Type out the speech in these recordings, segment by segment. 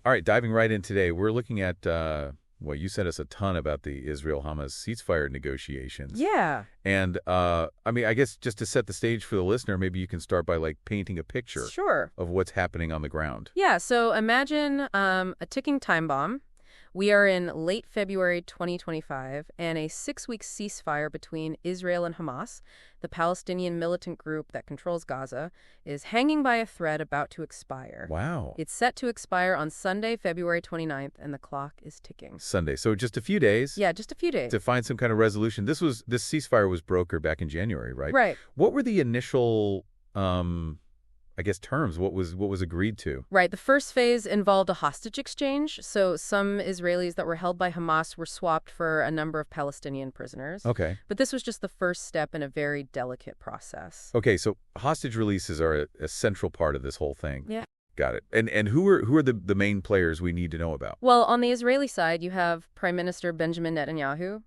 All right, diving right in today, we're looking at, well, you sent us a ton about the Israel-Hamas ceasefire negotiations. Yeah. And, I guess just to set the stage for the listener, maybe you can start by, painting a picture Sure. of what's happening on the ground. Yeah, so imagine a ticking time bomb. We are in late February 2025, and a 6-week ceasefire between Israel and Hamas, the Palestinian militant group that controls Gaza, is hanging by a thread about to expire. Wow. It's set to expire on Sunday, February 29th, and the clock is ticking. Sunday. So just a few days. Yeah, just a few days. To find some kind of resolution. This ceasefire was brokered back in January, right? Right. What were the initial, terms? What was agreed to? Right. The first phase involved a hostage exchange. So some Israelis that were held by Hamas were swapped for a number of Palestinian prisoners. Okay. But this was just the first step in a very delicate process. Okay, so hostage releases are a central part of this whole thing. Yeah. Got it. And who are the main players we need to know about? Well, on the Israeli side, you have Prime Minister Benjamin Netanyahu.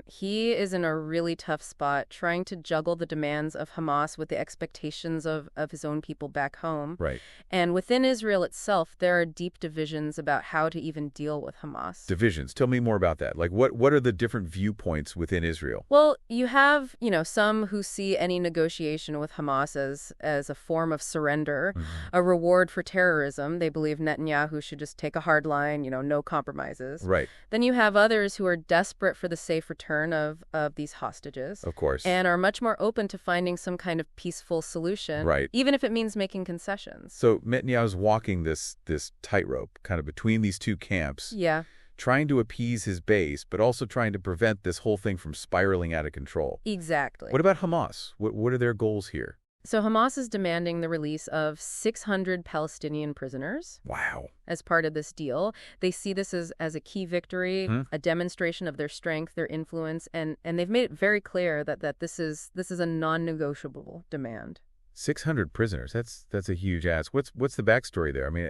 He is in a really tough spot trying to juggle the demands of Hamas with the expectations of his own people back home. Right. And within Israel itself, there are deep divisions about how to even deal with Hamas. Divisions. Tell me more about that. What are the different viewpoints within Israel? Well, you have, some who see any negotiation with Hamas as a form of surrender, a reward for terrorism. They believe Netanyahu should just take a hard line, no compromises. Right. Then you have others who are desperate for the safe return of these hostages. Of course. And are much more open to finding some kind of peaceful solution. Right. Even if it means making concessions. So Netanyahu's walking this tightrope kind of between these two camps. Yeah. Trying to appease his base, but also trying to prevent this whole thing from spiraling out of control. Exactly. What about Hamas? What are their goals here? So Hamas is demanding the release of 600 Palestinian prisoners. Wow. As part of this deal. They see this as a key victory, a demonstration of their strength, their influence, and they've made it very clear that this is a non-negotiable demand. 600 prisoners. That's a huge ask. What's the backstory there? I mean,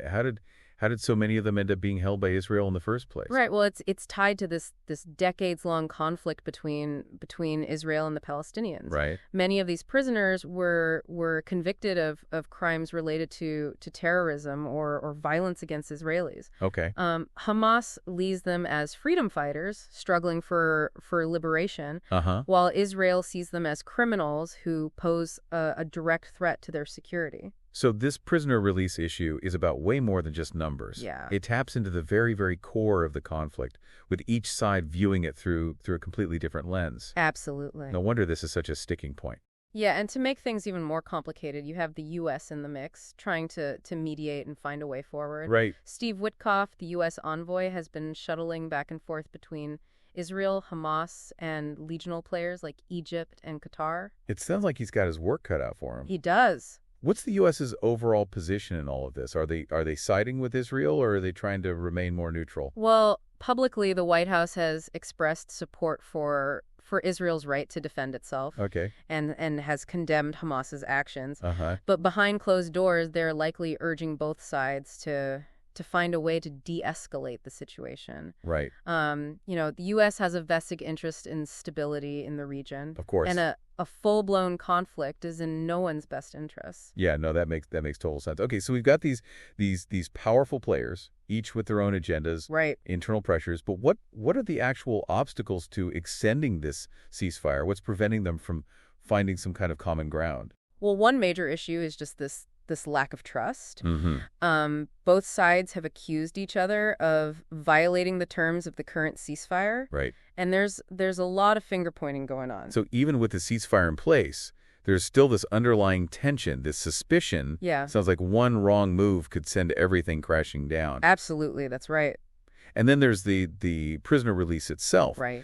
how did so many of them end up being held by Israel in the first place? Right. Well, it's tied to this decades-long conflict between Israel and the Palestinians. Right. Many of these prisoners were convicted of crimes related to terrorism or violence against Israelis. Okay. Hamas leaves them as freedom fighters struggling for liberation, while Israel sees them as criminals who pose a direct threat to their security. So this prisoner release issue is about way more than just numbers. Yeah. It taps into the very, very core of the conflict, with each side viewing it through a completely different lens. Absolutely. No wonder this is such a sticking point. Yeah, and to make things even more complicated, you have the U.S. in the mix, trying to mediate and find a way forward. Right. Steve Witkoff, the U.S. envoy, has been shuttling back and forth between Israel, Hamas, and regional players like Egypt and Qatar. It sounds like he's got his work cut out for him. He does. What's the U.S.'s overall position in all of this? Are they siding with Israel, or are they trying to remain more neutral? Well, publicly, the White House has expressed support for Israel's right to defend itself. Okay. And has condemned Hamas's actions. Uh-huh. But behind closed doors, they're likely urging both sides to find a way to de-escalate the situation. Right. The U.S. has a vested interest in stability in the region. Of course. And a full-blown conflict is in no one's best interest. Yeah, no, that makes total sense. Okay, so we've got these powerful players, each with their own agendas, right, internal pressures. But what are the actual obstacles to extending this ceasefire? What's preventing them from finding some kind of common ground? Well, one major issue is just this lack of trust. Mm-hmm. Both sides have accused each other of violating the terms of the current ceasefire. Right. And there's a lot of finger-pointing going on. So even with the ceasefire in place, there's still this underlying tension, this suspicion. Yeah. Sounds like one wrong move could send everything crashing down. Absolutely, that's right. And then there's the prisoner release itself. Right.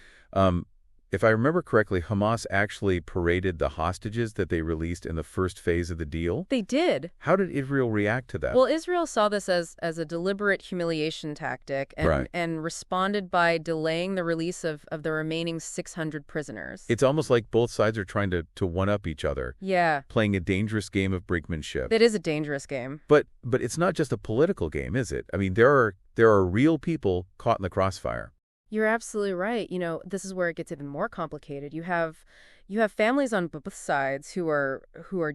If I remember correctly, Hamas actually paraded the hostages that they released in the first phase of the deal. They did. How did Israel react to that? Well, Israel saw this as a deliberate humiliation tactic and responded by delaying the release of the remaining 600 prisoners. It's almost like both sides are trying to one-up each other. Yeah. Playing a dangerous game of brinkmanship. It is a dangerous game. But it's not just a political game, is it? I mean, there are real people caught in the crossfire. You're absolutely right. This is where it gets even more complicated. You have You have families on both sides who are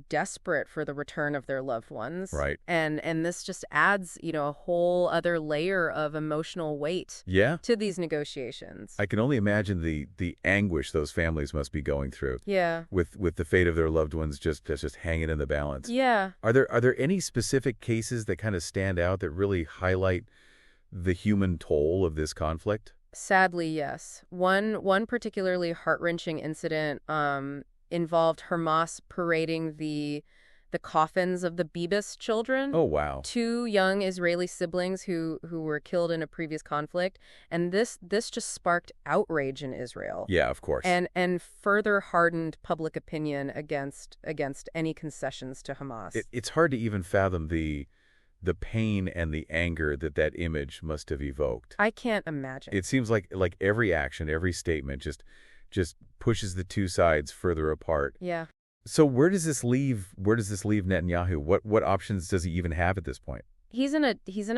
desperate for the return of their loved ones. Right. And this just adds, a whole other layer of emotional weight Yeah. to these negotiations. I can only imagine the anguish those families must be going through. Yeah. With the fate of their loved ones just hanging in the balance. Yeah. Are there any specific cases that kind of stand out that really highlight the human toll of this conflict? Sadly, yes. One particularly heart-wrenching incident involved Hamas parading the coffins of the Bebas children. Oh, wow. 2 young Israeli siblings who were killed in a previous conflict, and this just sparked outrage in Israel. Yeah, of course. And further hardened public opinion against any concessions to Hamas. It's hard to even fathom the pain and the anger that image must have evoked. I can't imagine. It seems like every action, every statement just pushes the two sides further apart. Yeah. So where does this leave Netanyahu? What options does he even have at this point? He's in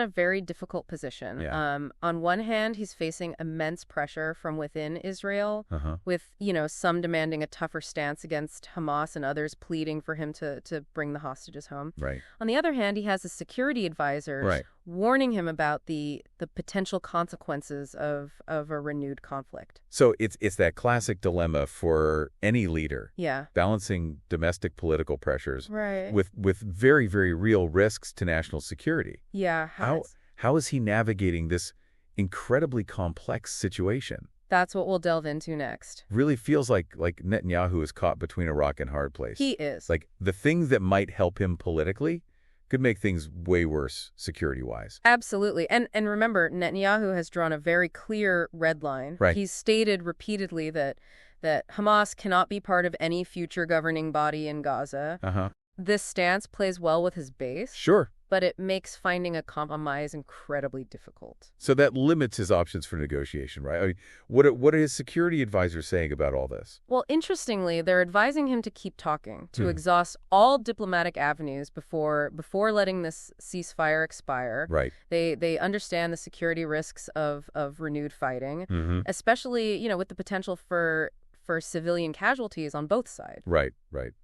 a very difficult position. Yeah. On one hand, he's facing immense pressure from within Israel, with some demanding a tougher stance against Hamas and others pleading for him to bring the hostages home. Right. On the other hand, he has his security advisors warning him about the potential consequences of a renewed conflict. So it's that classic dilemma for any leader. Yeah. Balancing domestic political pressures Right. with very, very real risks to national security. Yeah. How is he navigating this incredibly complex situation? That's what we'll delve into next. Really feels like Netanyahu is caught between a rock and hard place. He is. Like the things that might help him politically could make things way worse security-wise. Absolutely. And remember, Netanyahu has drawn a very clear red line. Right. He's stated repeatedly that Hamas cannot be part of any future governing body in Gaza. This stance plays well with his base. Sure. But it makes finding a compromise incredibly difficult. So that limits his options for negotiation, right? I mean, what are his security advisors saying about all this? Well, interestingly, they're advising him to keep talking, to exhaust all diplomatic avenues before letting this ceasefire expire. Right. They understand the security risks of renewed fighting, especially, with the potential for civilian casualties on both sides. Right.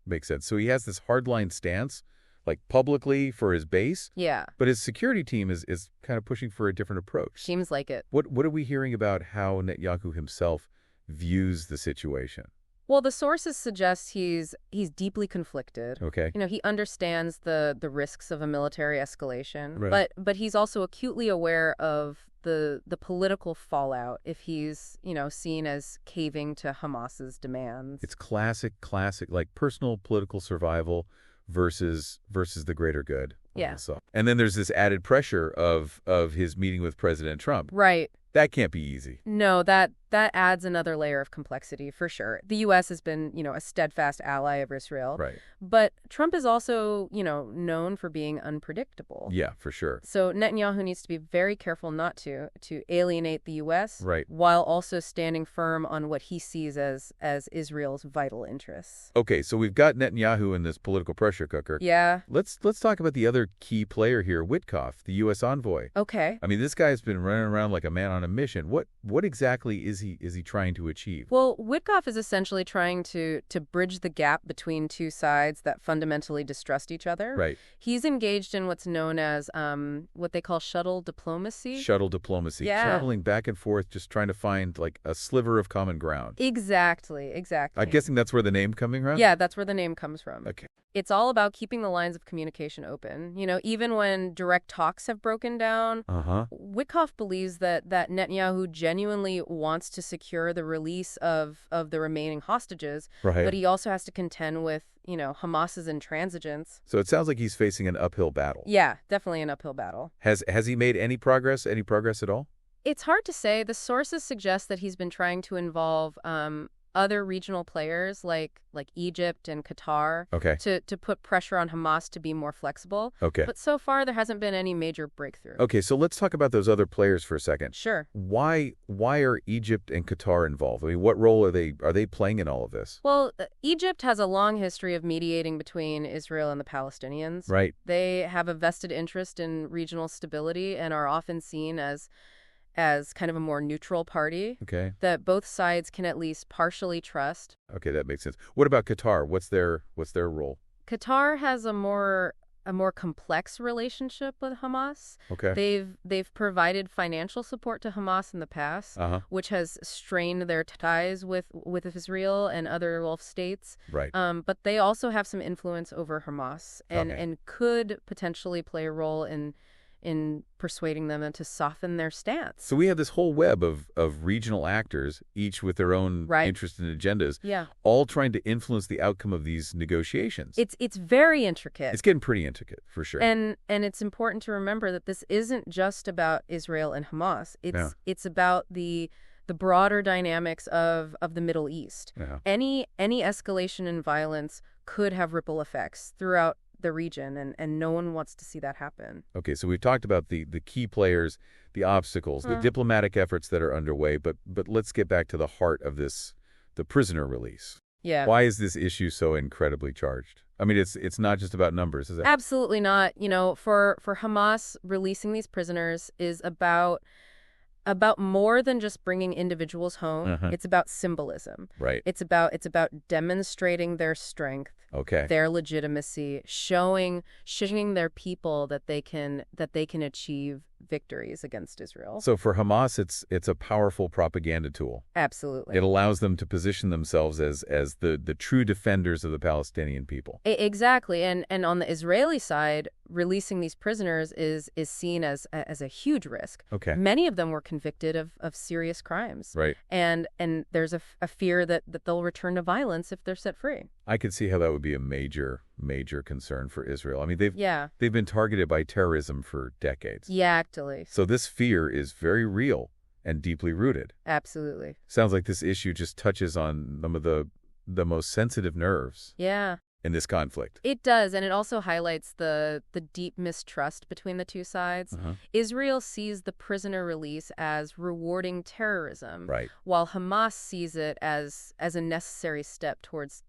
Makes sense. So he has this hardline stance, like publicly for his base. Yeah. But his security team is kind of pushing for a different approach. Seems like it. What are we hearing about how Netanyahu himself views the situation? Well, the sources suggest he's deeply conflicted. Okay. He understands the risks of a military escalation, Right. but he's also acutely aware of the political fallout if he's, seen as caving to Hamas's demands. It's classic, like personal political survival versus the greater good. Yeah. So, and then there's this added pressure of his meeting with President Trump. Right. That can't be easy. No, that adds another layer of complexity for sure. The U.S. has been, a steadfast ally of Israel. Right. But Trump is also, known for being unpredictable. Yeah, for sure. So Netanyahu needs to be very careful not to alienate the U.S. Right. while also standing firm on what he sees as Israel's vital interests. Okay, so we've got Netanyahu in this political pressure cooker. Yeah. Let's talk about the other key player here, Witkoff, the U.S. envoy. Okay. I mean, this guy's been running around like a man on a mission. What exactly is he trying to achieve? Well, Witkoff is essentially trying to bridge the gap between two sides that fundamentally distrust each other. Right. He's engaged in what's known as what they call shuttle diplomacy. Shuttle diplomacy. Yeah. Traveling back and forth, just trying to find like a sliver of common ground. Exactly. I'm guessing that's where the name coming from? Yeah, that's where the name comes from. Okay. It's all about keeping the lines of communication open. Even when direct talks have broken down, Witkoff believes that Netanyahu genuinely wants to secure the release of the remaining hostages, Right. but he also has to contend with, Hamas's intransigence. So it sounds like he's facing an uphill battle. Yeah, definitely an uphill battle. Has he made any progress at all? It's hard to say. The sources suggest that he's been trying to involve other regional players like Egypt and Qatar Okay. to put pressure on Hamas to be more flexible. Okay. But so far, there hasn't been any major breakthrough. Okay, so let's talk about those other players for a second. Sure. Why are Egypt and Qatar involved? I mean, what role are they playing in all of this? Well, Egypt has a long history of mediating between Israel and the Palestinians. Right. They have a vested interest in regional stability and are often seen as as kind of a more neutral party Okay. that both sides can at least partially trust. Okay, that makes sense. What about Qatar? What's their role? Qatar has a more complex relationship with Hamas. Okay. They've provided financial support to Hamas in the past, Uh-huh. which has strained their ties with Israel and other Gulf states. Right. But they also have some influence over Hamas and Okay. and could potentially play a role in persuading them to soften their stance. So we have this whole web of regional actors, each with their own Right. interests and agendas, Yeah. all trying to influence the outcome of these negotiations. It's very intricate. It's getting pretty intricate, for sure. And it's important to remember that this isn't just about Israel and Hamas. Yeah. It's about the broader dynamics of the Middle East. Yeah. Any escalation in violence could have ripple effects throughout the region, and no one wants to see that happen. Okay, so we've talked about the key players, the obstacles, the diplomatic efforts that are underway, but let's get back to the heart of this, the prisoner release. Yeah. Why is this issue so incredibly charged? I mean, it's not just about numbers, is it? Absolutely not. For Hamas, releasing these prisoners is about more than just bringing individuals home. Uh-huh. It's about symbolism. Right. It's about demonstrating their strength, Okay. their legitimacy, showing their people that they can achieve victories against Israel. So for Hamas, it's a powerful propaganda tool. Absolutely. It allows them to position themselves as the true defenders of the Palestinian people. Exactly. And on the Israeli side, releasing these prisoners is seen as a huge risk. Okay. Many of them were convicted of serious crimes. Right. And there's a fear that they'll return to violence if they're set free. I could see how that would be a major concern for Israel. I mean, Yeah. they've been targeted by terrorism for decades. Yeah, actually. So this fear is very real and deeply rooted. Absolutely. Sounds like this issue just touches on some of the most sensitive nerves Yeah. in this conflict. It does, and it also highlights the deep mistrust between the two sides. Uh-huh. Israel sees the prisoner release as rewarding terrorism, Right. while Hamas sees it as a necessary step towards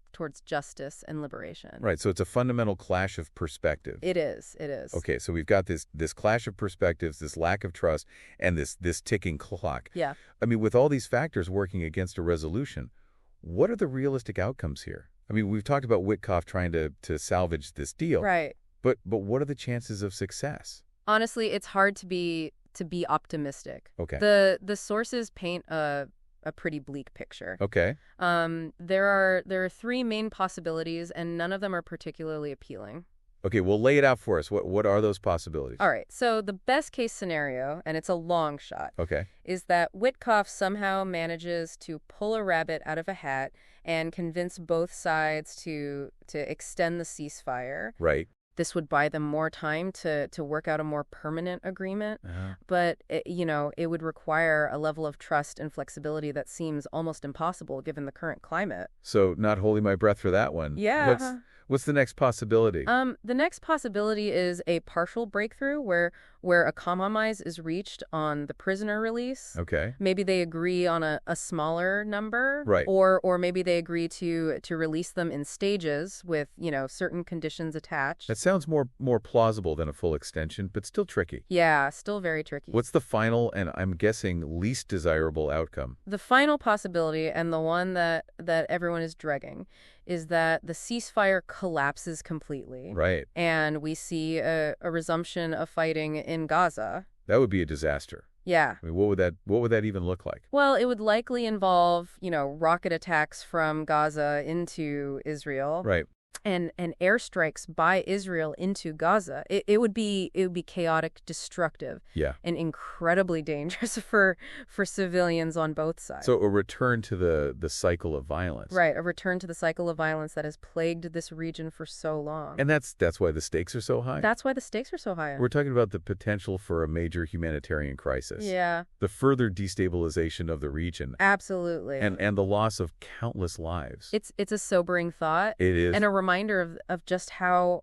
justice and liberation. Right. So it's a fundamental clash of perspective. It is. It is. Okay, so we've got this clash of perspectives, this lack of trust, and this ticking clock. Yeah. I mean, with all these factors working against a resolution, what are the realistic outcomes here? I mean, we've talked about Witkoff trying to salvage this deal. Right. But what are the chances of success? Honestly, it's hard to be optimistic. Okay. The sources paint a pretty bleak picture. Okay. There are three main possibilities, and none of them are particularly appealing. Okay, well, lay it out for us. What are those possibilities? All right, so the best case scenario, and it's a long shot, Okay. is that Witkoff somehow manages to pull a rabbit out of a hat and convince both sides to extend the ceasefire. Right. This would buy them more time to work out a more permanent agreement. Uh-huh. But, it would require a level of trust and flexibility that seems almost impossible given the current climate. So not holding my breath for that one. Yeah. What's the next possibility? The next possibility is a partial breakthrough where a compromise is reached on the prisoner release. Okay. Maybe they agree on a smaller number. Right. Or maybe they agree to release them in stages with, certain conditions attached. That sounds more plausible than a full extension, but still tricky. Yeah, still very tricky. What's the final and I'm guessing least desirable outcome? The final possibility, and the one that everyone is dreading, is that the ceasefire collapses completely. Right. And we see a resumption of fighting in Gaza. That would be a disaster. Yeah. I mean, what would that even look like? Well, it would likely involve, rocket attacks from Gaza into Israel. Right. And airstrikes by Israel into Gaza. It would be chaotic, destructive, Yeah. and incredibly dangerous for civilians on both sides. So a return to the cycle of violence. Right, a return to the cycle of violence that has plagued this region for so long. And that's why the stakes are so high. That's why the stakes are so high. We're talking about the potential for a major humanitarian crisis. Yeah. The further destabilization of the region. Absolutely. And the loss of countless lives. It's a sobering thought. It is. And a reminder of just how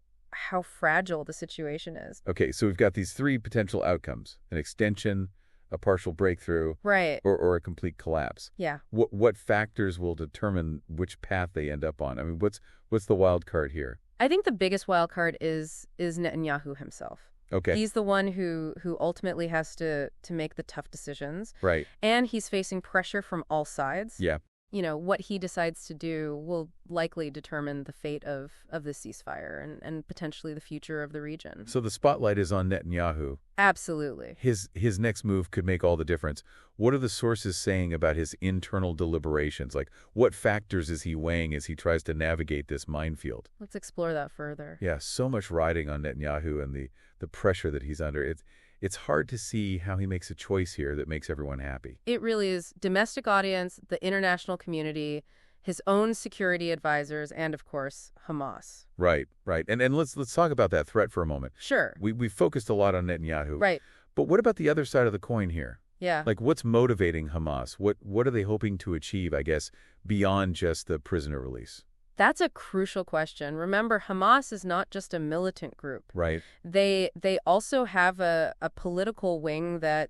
fragile the situation is. Okay, so we've got these three potential outcomes: an extension, a partial breakthrough, Right. or a complete collapse. Yeah. What factors will determine which path they end up on? I mean, what's the wild card here? I think the biggest wild card is Netanyahu himself. Okay. He's the one who ultimately has to make the tough decisions. Right. And he's facing pressure from all sides. Yeah. What he decides to do will likely determine the fate of the ceasefire and potentially the future of the region. So the spotlight is on Netanyahu. Absolutely. His next move could make all the difference. What are the sources saying about his internal deliberations? Like, what factors is he weighing as he tries to navigate this minefield? Let's explore that further. Yeah, so much riding on Netanyahu and the pressure that he's under. It's hard to see how he makes a choice here that makes everyone happy. It really is. Domestic audience, the international community, his own security advisors, and of course, Hamas. Right. And let's talk about that threat for a moment. Sure. We focused a lot on Netanyahu. Right. But what about the other side of the coin here? Yeah. Like, what's motivating Hamas? What are they hoping to achieve, I guess, beyond just the prisoner release? That's a crucial question. Remember, Hamas is not just a militant group. Right. They also have a political wing that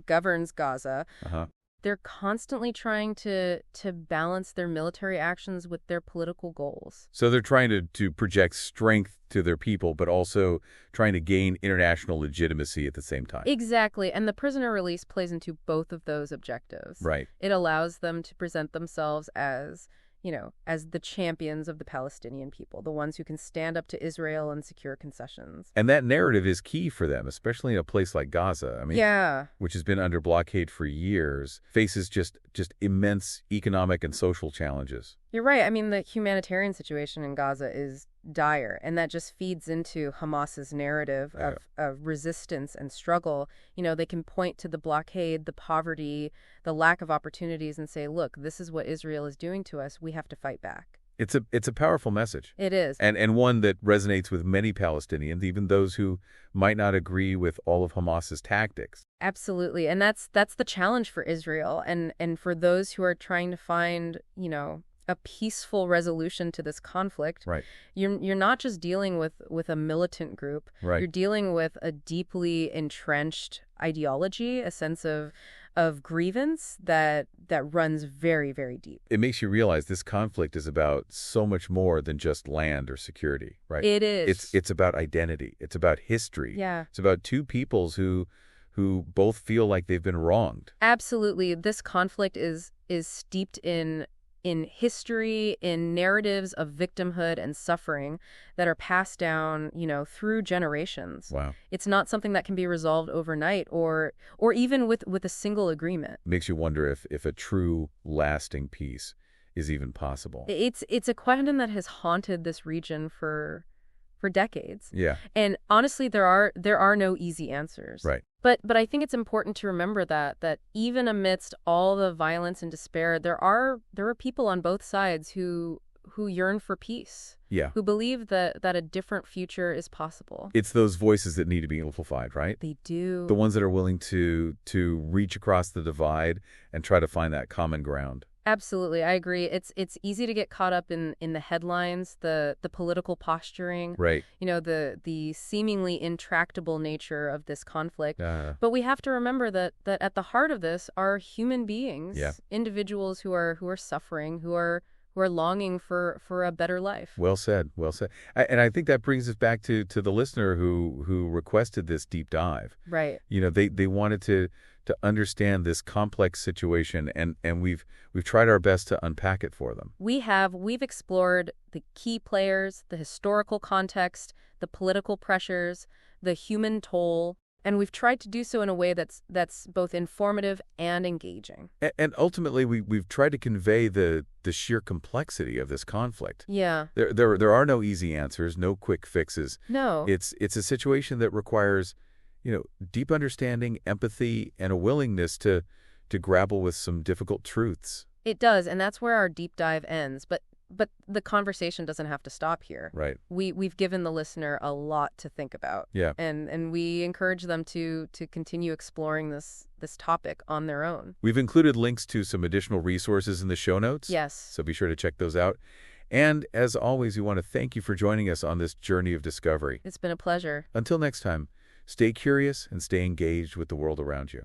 governs Gaza. Uh-huh. They're constantly trying to balance their military actions with their political goals. So they're trying to project strength to their people, but also trying to gain international legitimacy at the same time. Exactly. And the prisoner release plays into both of those objectives. Right. It allows them to present themselves as the champions of the Palestinian people, the ones who can stand up to Israel and secure concessions. And that narrative is key for them, especially in a place like Gaza. I mean, yeah. Which has been under blockade for years, faces just immense economic and social challenges. You're right. I mean, the humanitarian situation in Gaza is dire, and that just feeds into Hamas's narrative of resistance and struggle. They can point to the blockade, the poverty, the lack of opportunities, and say, look, this is what Israel is doing to us. We have to fight back. It's a powerful message. It is. And one that resonates with many Palestinians, even those who might not agree with all of Hamas's tactics. Absolutely. And that's the challenge for Israel and for those who are trying to find, a peaceful resolution to this conflict. Right. You're not just dealing with a militant group. Right. You're dealing with a deeply entrenched ideology, a sense of grievance that runs very, very deep. It makes you realize this conflict is about so much more than just land or security, right? It is. It's about identity. It's about history. Yeah. It's about two peoples who both feel like they've been wronged. Absolutely. This conflict is steeped in history, in narratives of victimhood and suffering that are passed down, through generations. Wow. It's not something that can be resolved overnight or even with a single agreement. Makes you wonder if a true, lasting peace is even possible. It's a question that has haunted this region for decades. Yeah. And honestly, there are no easy answers. Right. But I think it's important to remember that even amidst all the violence and despair, there are people on both sides who yearn for peace. Yeah. Who believe that a different future is possible. It's those voices that need to be amplified, right? They do. The ones that are willing to reach across the divide and try to find that common ground. Absolutely, I agree. It's easy to get caught up in the headlines, the political posturing, right? The seemingly intractable nature of this conflict. But we have to remember that at the heart of this are human beings, yeah. Individuals who are suffering, who are longing for a better life. Well said. Well said. And I think that brings us back to the listener who requested this deep dive. Right. They wanted to understand this complex situation, and we've tried our best to unpack it for them. We've explored the key players, the historical context, the political pressures, the human toll, and we've tried to do so in a way that's both informative and engaging. And ultimately, we've tried to convey the sheer complexity of this conflict. Yeah. There are no easy answers, no quick fixes. No. It's a situation that requires deep understanding, empathy, and a willingness to grapple with some difficult truths. It does, and that's where our deep dive ends. But the conversation doesn't have to stop here. Right. We've given the listener a lot to think about. Yeah. And we encourage them to continue exploring this topic on their own. We've included links to some additional resources in the show notes. Yes. So be sure to check those out. And as always, we want to thank you for joining us on this journey of discovery. It's been a pleasure. Until next time. Stay curious and stay engaged with the world around you.